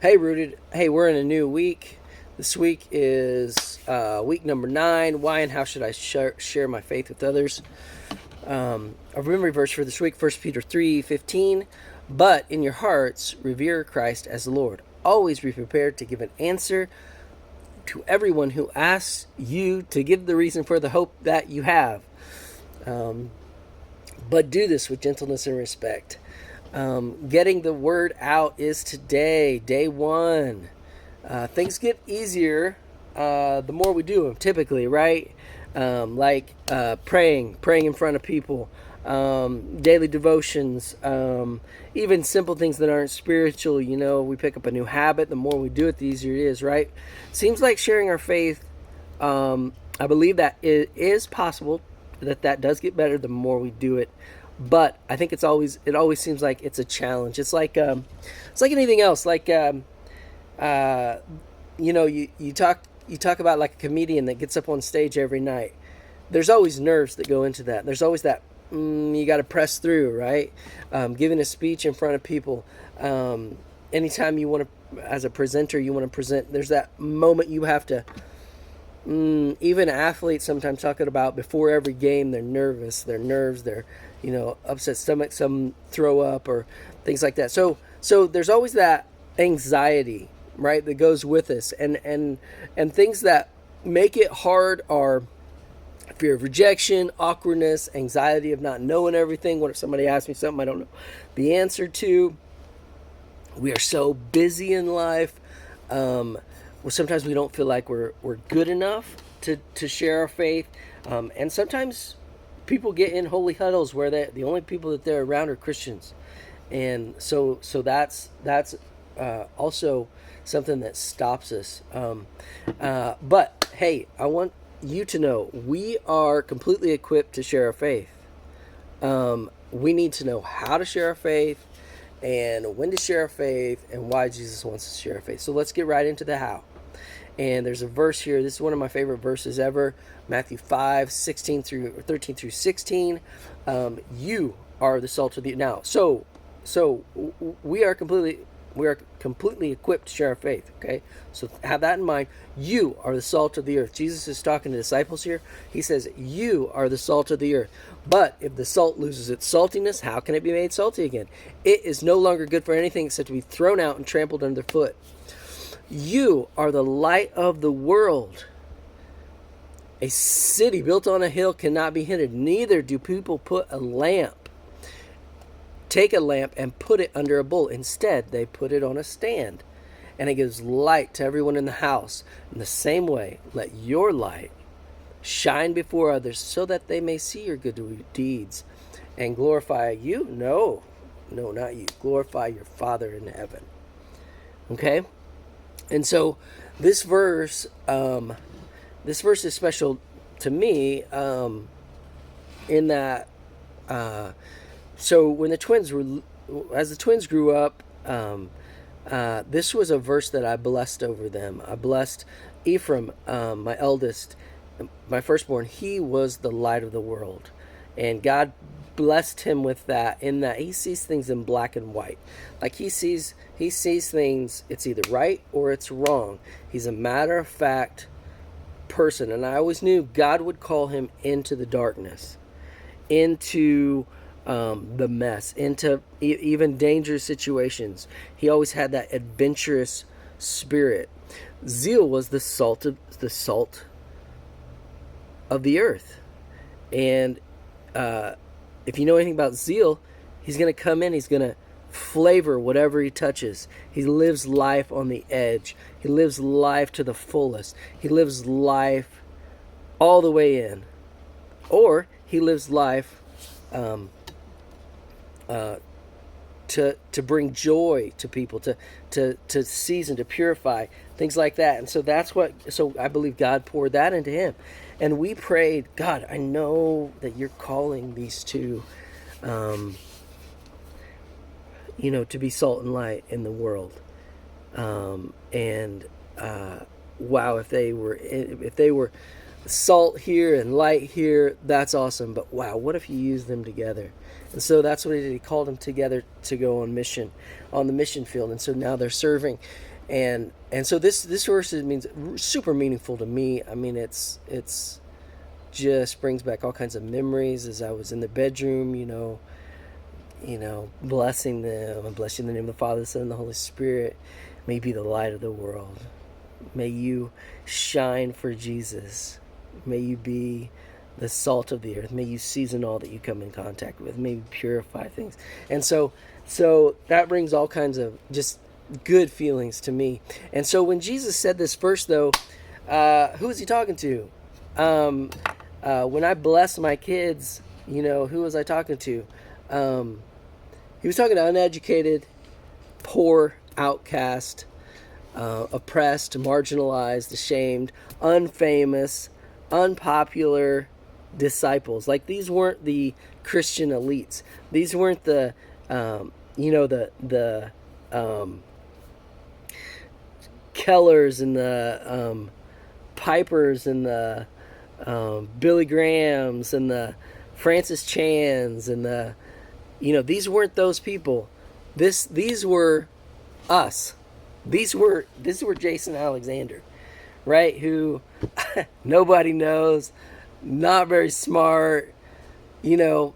Hey, Rooted. Hey, we're in a new week. This week is week number 9. Why and how should I share my faith with others? Our memory verse for this week, 1 Peter 3:15. But in your hearts, revere Christ as the Lord. Always be prepared to give an answer to everyone who asks you to give the reason for the hope that you have. But do this with gentleness and respect. Getting the word out is today, day 1. Things get easier the more we do them, typically, right? Praying in front of people, daily devotions, even simple things that aren't spiritual. We pick up a new habit. The more we do it, the easier it is, right? Seems like sharing our faith. I believe that it is possible that does get better the more we do it. But I think it always seems like it's a challenge. It's like anything else. You talk about like a comedian that gets up on stage every night. There's always nerves that go into that. There's always that you got to press through, right? Giving a speech in front of people. Anytime you want to, as a presenter, you want to present. There's that moment you have to. Even athletes sometimes talking about before every game, they're nervous, their nerves, they're upset stomach, some throw up or things like that. So there's always that anxiety, right, that goes with us, and things that make it hard are fear of rejection, awkwardness, anxiety of not knowing everything. What if somebody asks me something I don't know the answer to? We are so busy in life. Sometimes we don't feel like we're good enough to share our faith, and sometimes people get in holy huddles where the only people that they're around are Christians, and so that's also something that stops us. But hey, I want you to know we are completely equipped to share our faith. We need to know how to share our faith, and when to share our faith, and why Jesus wants us to share our faith. So let's get right into the how. And there's a verse here. This is one of my favorite verses ever. Matthew 5:13 through 16. You are the salt of the now. So we are completely equipped to share our faith. Okay, so have that in mind. You are the salt of the earth. Jesus is talking to disciples here. He says, "You are the salt of the earth." But if the salt loses its saltiness, how can it be made salty again? It is no longer good for anything except to be thrown out and trampled underfoot. You are the light of the world. A city built on a hill cannot be hidden. Neither do people take a lamp and put it under a bowl. Instead, they put it on a stand, and it gives light to everyone in the house. In the same way, let your light shine before others so that they may see your good deeds and glorify you. No, not you. Glorify your Father in heaven. Okay? And so this verse is special to me in that. So when the twins grew up, this was a verse that I blessed over them. I blessed Ephraim, my eldest, my firstborn. He was the light of the world, and God blessed him with that. In that he sees things in black and white, like he sees things. It's either right or it's wrong. He's a matter of fact person, and I always knew God would call him into the darkness, into the mess, into even dangerous situations. He always had that adventurous spirit. Zeal was the salt of the earth, and if you know anything about zeal, he's going to come in. He's going to flavor whatever he touches. He lives life on the edge. He lives life to the fullest. He lives life all the way in, or he lives life to bring joy to people, to season, to purify, things like that. And so I believe God poured that into him. And we prayed, God, I know that you're calling these two, to be salt and light in the world. Wow, if they were salt here and light here, that's awesome. But wow, what if you use them together? And so that's what he did. He called them together to go on mission, on the mission field. And so now they're serving. And so this verse means super meaningful to me. I mean, it's just brings back all kinds of memories as I was in the bedroom, blessing them and blessing the name of the Father, the Son, and the Holy Spirit. May you be the light of the world. May you shine for Jesus. May you be the salt of the earth. May you season all that you come in contact with. May you purify things. And so that brings all kinds of just good feelings to me. And so when Jesus said this first, though, who was he talking to? When I bless my kids, who was I talking to? He was talking to uneducated, poor, outcast, oppressed, marginalized, ashamed, unfamous, unpopular disciples. Like, these weren't the Christian elites. These weren't the Kellers and the Pipers and the Billy Grahams and the Francis Chans and the these weren't those people. These were us. These were Jason Alexander, right? Who nobody knows, not very smart, not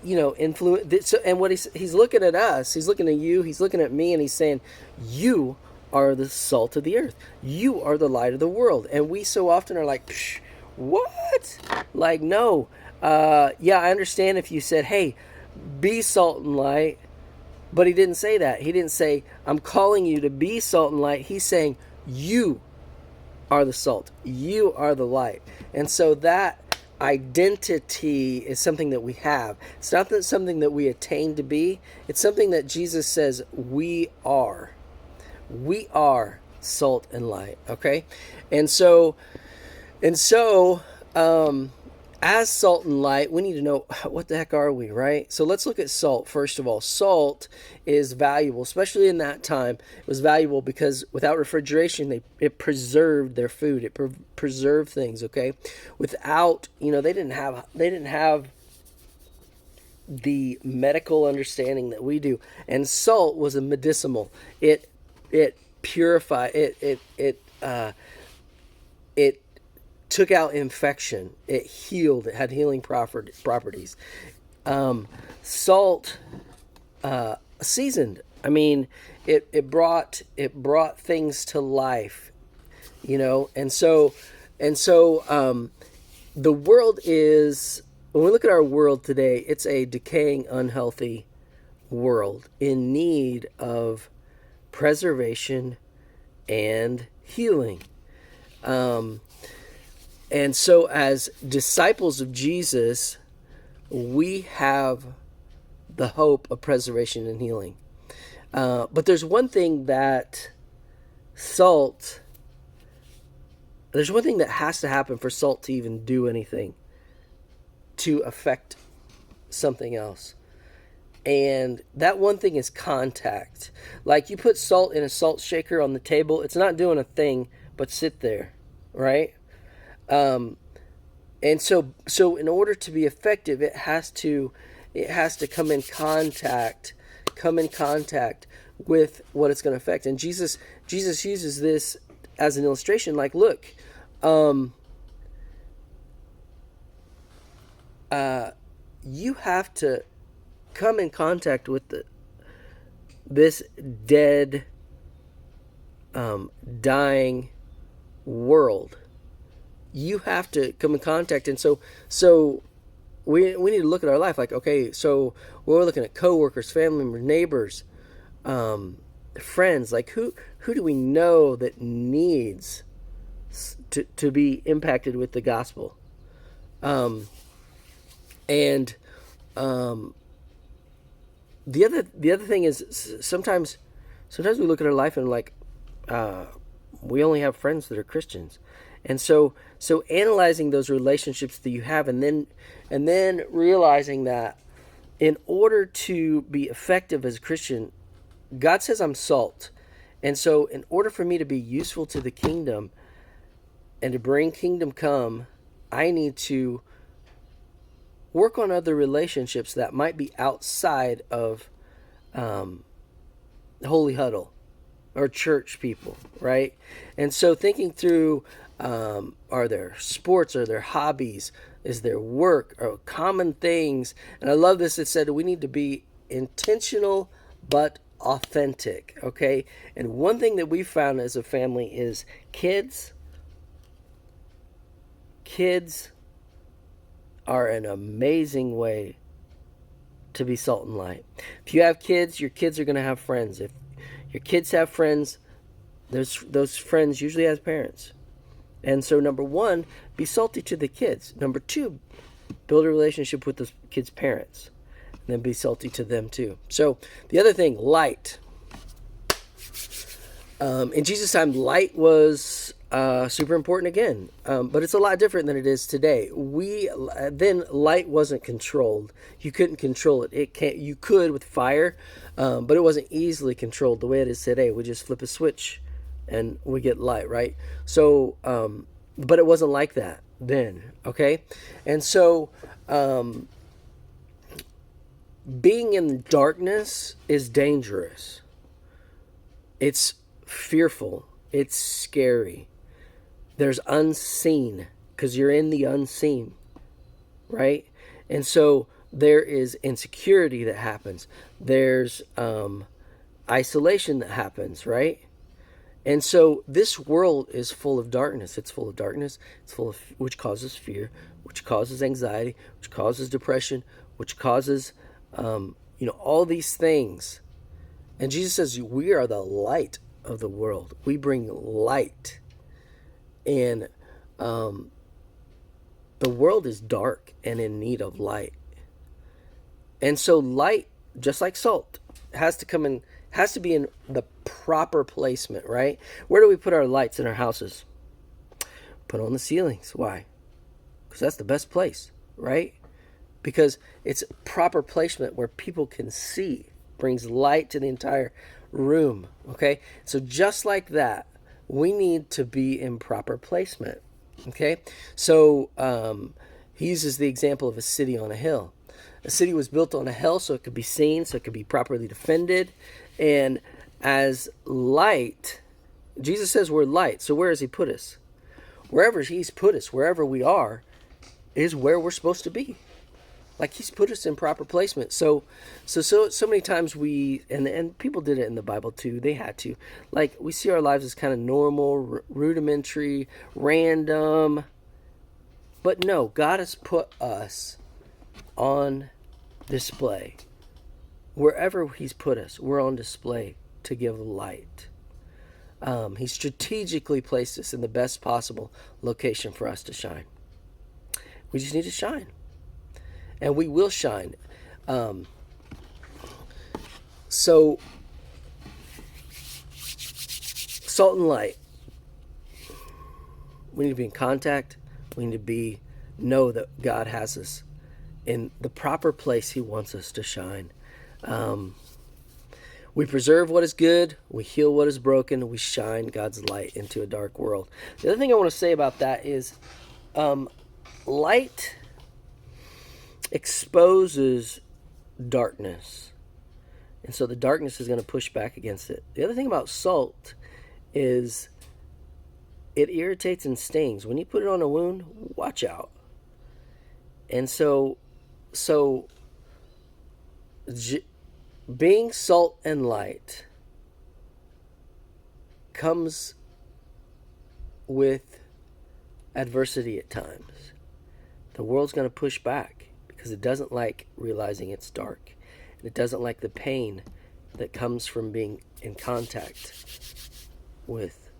influence. So, and what he's looking at us, he's looking at you, he's looking at me, and he's saying, you are the salt of the earth. You are the light of the world. And we so often are like, psh, what? Like, no. Yeah, I understand if you said, hey, be salt and light. But he didn't say that. He didn't say, I'm calling you to be salt and light. He's saying, you are the salt. You are the light. And so that identity is something that we have. It's not something that we attain to be. It's something that Jesus says we are. We are salt and light, okay? And so, as salt and light, we need to know, what the heck are we, right? So let's look at salt. First of all, salt is valuable, especially in that time. It was valuable because without refrigeration, it preserved their food. It preserved things, okay? Without, they didn't have the medical understanding that we do. And salt was a medicinal. It purified. It took out infection. It healed. It had healing properties. Salt seasoned. I mean, it brought things to life, And so the world is, when we look at our world today, it's a decaying, unhealthy world in need of preservation and healing. And so as disciples of Jesus, we have the hope of preservation and healing. But there's one thing that has to happen for salt to even do anything to affect something else. And that one thing is contact. Like, you put salt in a salt shaker on the table, it's not doing a thing but sit there, right? And so in order to be effective, it has to come in contact with what it's going to affect. And Jesus uses this as an illustration. Like, look, you have to come in contact with this dead, dying world. You have to come in contact. And so we need to look at our life like, okay, so we're looking at coworkers, family members, neighbors, friends. Like, who do we know that needs to be impacted with the gospel? The other thing is, sometimes we look at our life and like, we only have friends that are Christians. And so analyzing those relationships that you have, and then realizing that in order to be effective as a Christian, God says I'm salt. And so in order for me to be useful to the kingdom and to bring kingdom come, I need to work on other relationships that might be outside of holy huddle or church people, right? And so thinking through, are there sports, are there hobbies, is there work, or common things? And I love this. It said we need to be intentional but authentic, okay? And one thing that we found as a family is kids are an amazing way to be salt and light. If you have kids, your kids are going to have friends. If your kids have friends, those friends usually have parents. And so number one, be salty to the kids. Number two, build a relationship with the kids' parents. And then be salty to them too. So the other thing, light. In Jesus' time, light was super important again, but it's a lot different than it is today. Then light wasn't controlled. You couldn't control it. You could with fire, but it wasn't easily controlled the way it is today. We just flip a switch, and we get light, right? So, but it wasn't like that then. Okay, and so being in darkness is dangerous. It's fearful. It's scary. There's unseen because you're in the unseen, right? And so there is insecurity that happens. There's isolation that happens, right? And so this world is full of darkness. It's full of darkness. It's full of, which causes fear, which causes anxiety, which causes depression, which causes, all these things. And Jesus says, we are the light of the world. We bring light. And the world is dark and in need of light. And so light, just like salt, has to be in the proper placement, right? Where do we put our lights in our houses? Put on the ceilings. Why? Because that's the best place, right? Because it's proper placement where people can see, brings light to the entire room, okay? So just like that, we need to be in proper placement, okay? So he uses the example of a city on a hill. A city was built on a hill so it could be seen, so it could be properly defended. And as light, Jesus says we're light. So where has he put us? Wherever he's put us, wherever we are, is where we're supposed to be. Like he's put us in proper placement. So many times and people did it in the Bible too. They had to. Like we see our lives as kind of normal, rudimentary, random. But no, God has put us on display. Wherever he's put us, we're on display to give light. He strategically placed us in the best possible location for us to shine. We just need to shine. And we will shine. So, salt and light. We need to be in contact. We need to know that God has us in the proper place he wants us to shine. We preserve what is good. We heal what is broken. We shine God's light into a dark world. The other thing I want to say about that is light exposes darkness. And so the darkness is going to push back against it. The other thing about salt is it irritates and stings. When you put it on a wound, watch out. And so being salt and light comes with adversity at times. The world's going to push back because it doesn't like realizing it's dark. And it doesn't like the pain that comes from being in contact with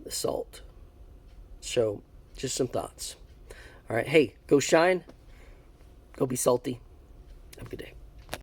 the salt. So, just some thoughts. All right, hey, go shine. Go be salty. Have a good day.